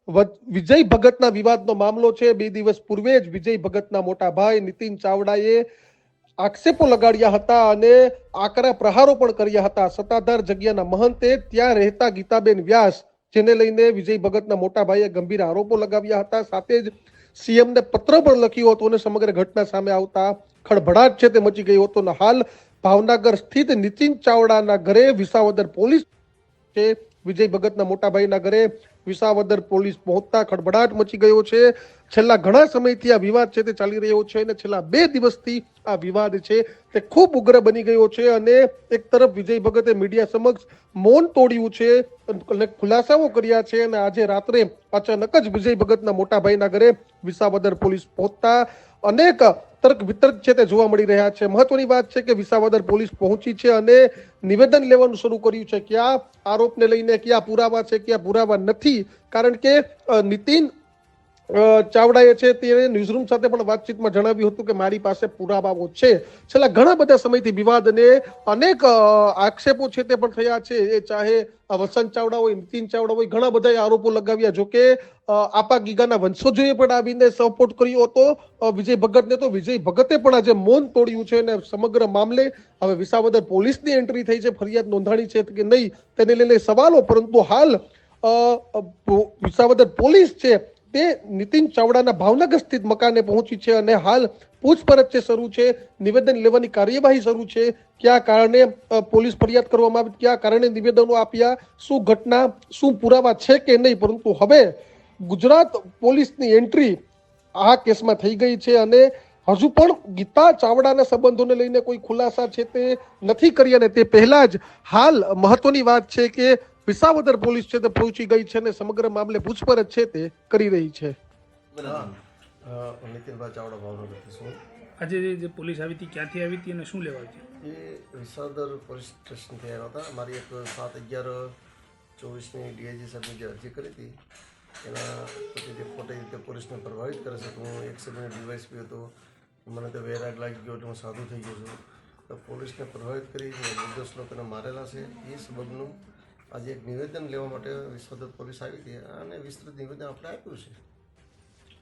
વિજય ભગતના વિવાદનો મામલો છે। 2 દિવસ પૂર્વે જ વિજય ભગતના મોટા ભાઈ નીતિન ચાવડાએ આક્ષેપો લગાડ્યા હતા અને આકરા પ્રહારો પણ કર્યા હતા। સત્તાધાર જગ્યાના મહંતે ત્યાં રહેતા ગીતાબેન વ્યાસ, જેને લઈને વિજય ભગતના મોટા ભાઈએ ગંભીર આરોપો લગાવ્યા હતા। સાથે જ સીએમને પત્ર પણ લખ્યો હતો અને સમગ્ર ઘટના સામે આવતા ખળભળાટ છે તે મચી ગયો હતો અને હાલ ભાવનગર સ્થિત નીતિન ચાવડાના ઘરે વિસાવદર પોલીસ છે। વિજય ભગતના મોટા ભાઈના ઘરે વિસાવદર પોલીસ પહોંચતા ખળભળાટ મચી ગયો છે। છેલ્લા ઘણા સમયથી આ વિવાદ છે તે ચાલી રહ્યો છે અને છેલ્લા 2 દિવસથી આ વિવાદ છે તે ખૂબ ઉગ્ર બની ગયો છે અને એક તરફ વિજય ભગતે મીડિયા સમક્ષ મૌન તોડ્યું છે અને ખુલાસાઓ કર્યા છે અને આજે રાત્રે અચાનક જ વિજય ભગતના મોટા ભાઈના ઘરે વિસાવદર પોલીસ પહોંચતા અનેક તર્ક વિતર્ક છે તે જોવા મળી રહ્યા છે। મહત્વની વાત છે કે વિસાવદર પોલીસ પહોંચી છે અને નિવેદન લેવાનું શરૂ કર્યું છે। ક્યાં આરોપને લઈને ક્યાં પુરાવા છે, ક્યાં પુરાવા નથી, કારણ કે નીતિન ચાવડાએ છે તે ન્યૂઝરૂમ સાથે પણ વાતચીતમાં જણાવ્યું હતું કે મારી પાસે પુરાવાઓ છે। છેલ્લા ઘણા બધા સમયથી વિવાદ અને અનેક આક્ષેપો છે તે પણ થયા છે। એ ચાહે વસંત ચાવડા હોય, નીતિન ચાવડા હોય, ઘણા બધા આરોપો લગાવ્યા। જોકે આપા ગીગાના વંશજોએ પણ આવીને સપોર્ટ કર્યો હતો વિજય ભગતને। તો વિજય ભગતે પણ આજે મૌન તોડ્યું છે અને સમગ્ર મામલે હવે વિસાવદર પોલીસની એન્ટ્રી થઈ છે, ફરિયાદ નોંધાણી છે કે નહીં તેને લઈને સવાલો, પરંતુ હાલ વિસાવદર પોલીસ છે તે નીતિન ચાવડાના ભાવનગર સ્થિત મકાને પહોંચી છે અને હાલ પૂછપરછ છે શરૂ છે, નિવેદન લેવાની કાર્યવાહી શરૂ છે। કયા કારણે પોલીસ ફરિયાદ કરવામાં આવી, કયા કારણે નિવેદનો આપ્યા, શું ઘટના, શું પુરાવા છે કે નહીં, પરંતુ હવે ગુજરાત પોલીસની એન્ટ્રી આ કેસમાં થઈ ગઈ છે અને હજુ પણ ગીતા ચાવડાના સંબંધોને લઈને કોઈ ખુલાસા છે તે નથી કરી અને તે પહેલા જ હાલ મહત્વની વાત છે કે વિસાવદર પોલીસ છે તે પહોંચી ગઈ છે અને સમગ્ર મામલે પૂછપરછ છે તે કરી રહી છે। નીતિનભાઈ ચાવડા ભાવનગરથી છું। આજે જે પોલીસ આવી હતી ક્યાંથી આવી હતી અને શું લેવા હતી? એ વિસાવદર પોલીસ સ્ટેશનથી આવ્યા હતા। મારી એક 7/11/24ની ડીઆઈજી સાહેબની જે અરજી કરી હતી એના પછી જે ખોટી રીતે પોલીસને પ્રભાવિત કરે છે, હું એક સમયે ડીવાયસપી હતો, મને તો વૈરાગ લાગી ગયો એટલે હું સાધુ થઈ ગયો છું, તો પોલીસને પ્રભાવિત કરી નિર્દોષ લોકોને મારેલા છે। એ સબબનું આજે એક નિવેદન લેવા માટે વિસાવદર પોલીસ આવી હતી અને વિસ્તૃત નિવેદન આપણે આપ્યું છે।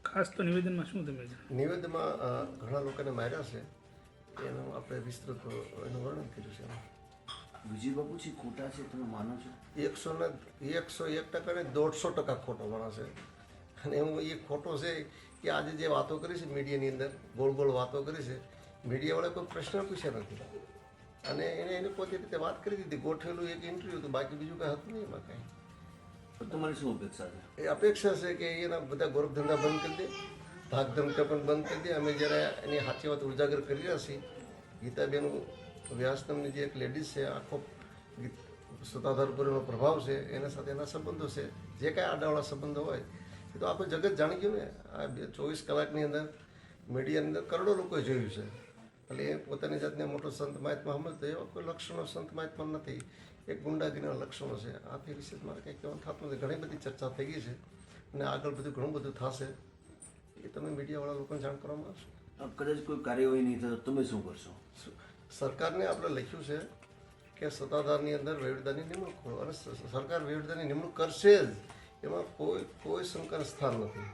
ખાસ તો નિવેદનમાં શું તમે નિવેદનમાં ઘણા લોકોને માર્યા છે એનું આપણે વિસ્તૃત એનું વર્ણન કર્યું છે। વિજય બાપુજી ખોટા છે તમે માનો છો? 101% ને 150% ખોટો માણસ છે અને હું એ ખોટો છે કે આજે જે વાતો કરી છે મીડિયાની અંદર, ગોળ ગોળ વાતો કરી છે, મીડિયાવાળાએ કોઈ પ્રશ્ન પૂછ્યા નથી અને એને પોતે રીતે વાત કરી દીધી, ગોઠવેલું એક ઇન્ટરવ્યૂ હતું, બાકી બીજું કાંઈ હતું નહીં એમાં કાંઈ। તમારી શું અપેક્ષા છે? એ અપેક્ષા છે કે એના બધા ગોરખ ધંધા બંધ કરી દે, ભાગ ધમકા પણ બંધ કરી દે। અમે જ્યારે એની સાચી વાત ઉજાગર કરી રહ્યા છીએ, ગીતાબેન વ્યાસ નામની જે એક લેડીઝ છે, આખો સત્તાધાર ઉપરનો પ્રભાવ છે, એના સાથે એના સંબંધો છે, જે કાંઈ આડાવાળા સંબંધો હોય એ તો આપણે જગત જાણી ગયું ને। આ 24 કલાકની અંદર મીડિયાની અંદર કરોડો લોકોએ જોયું છે, એટલે એ પોતાની જાતને મોટો સંત મહાત્મા સમજતો એવા કોઈ લક્ષણો સંત મહાત્મા નથી, એક ગુંડાગીરીના લક્ષણો છે। આથી વિશે મારે કંઈ કહેવાનું થતું નથી। ઘણી બધી ચર્ચા થઈ ગઈ છે અને આગળ બધું ઘણું બધું થશે, એ તમે મીડિયાવાળા લોકોને જાણ કરવામાં આવશે। કદાચ કોઈ કાર્યવાહી નહીં થાય તો તમે શું કરશો? સરકારને આપણે લખ્યું છે કે સત્તાધારની અંદર વહીવટદારની નિમણૂક કરો અને સરકાર વહીવટદારની નિમણૂક કરશે જ, એમાં કોઈ શંકાનું સ્થાન નથી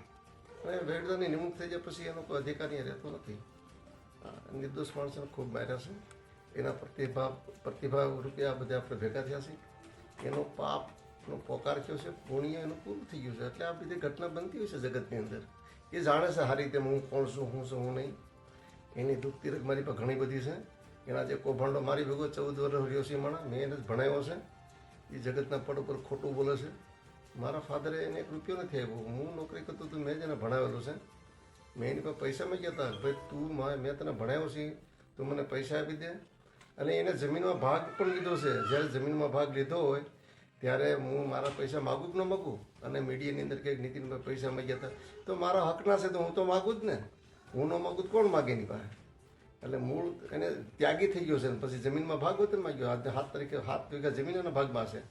અને વહીવટદારની નિમણૂક થઈ જાય પછી એનો કોઈ અધિકાર અહીંયા રહેતો નથી। નિર્દોષ માણસોને ખૂબ માર્યા છે, એના પ્રતિભાવ રૂપે આ બધા આપણે ભેગા થયા છીએ, એનો પાપનો પોકાર થયો છે, પુણ્ય એનું પૂરું થઈ ગયું છે, એટલે આ બધી ઘટના બનતી હોય છે જગતની અંદર। એ જાણે છે સારી રીતે હું કોણ છું, હું છું, હું નહીં। એની દુઃખ તીરક મારી પાસે ઘણી બધી છે। એના જે કૌભાંડો મારી ભેગો 14 વર્ષ રહ્યો છે માણસ, મેં એને જ ભણાવ્યો છે, એ જગતના પડ ઉપર ખોટું બોલે છે। મારા ફાધરે એને 1 રૂપિયો નથી આપ્યો, હું નોકરી કરતો હતો, મેં જ એને ભણાવેલો છે। મેં એની પાસે પૈસા માંગ્યા હતા, ભાઈ તું મેં તને ભણાવ્યો છે, તું મને પૈસા આપી દે। અને એને જમીનમાં ભાગ પણ લીધો છે। જ્યારે જમીનમાં ભાગ લીધો હોય ત્યારે હું મારા પૈસા માગું કે ન માગું, અને મીડિયાની અંદર કંઈક નીતિનભાઈ પૈસા માંગ્યા હતા તો મારા હકના છે તો હું તો માગું જ ને, હું ન માગું તો કોણ માગે એની પાસે? એટલે મૂળ એને ત્યાગી થઈ ગયો છે ને પછી જમીનમાં ભાગ હોય તો માગ્યો। 7 વીઘા જમીન એના ભાગમાં છે,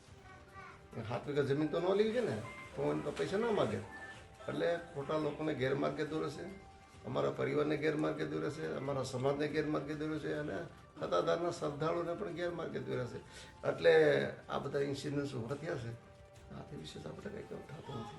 7 વીઘા જમીન તો ન લેવી છે ને, તો એની પાસે પૈસા ના માગે। એટલે ખોટા લોકોને ગેરમાર્ગે દોરે છે, અમારા પરિવારને ગેરમાર્ગે દોરે છે, અમારા સમાજને ગેરમાર્ગે દોરે છે અને સત્તાધારના શ્રદ્ધાળુઓને પણ ગેરમાર્ગે દોર્યા છે। એટલે આ બધા ઇન્સિડન્ટ્સ ઉભા થયા છે, આથી વિશેષ આપણે કંઈ થતું નથી।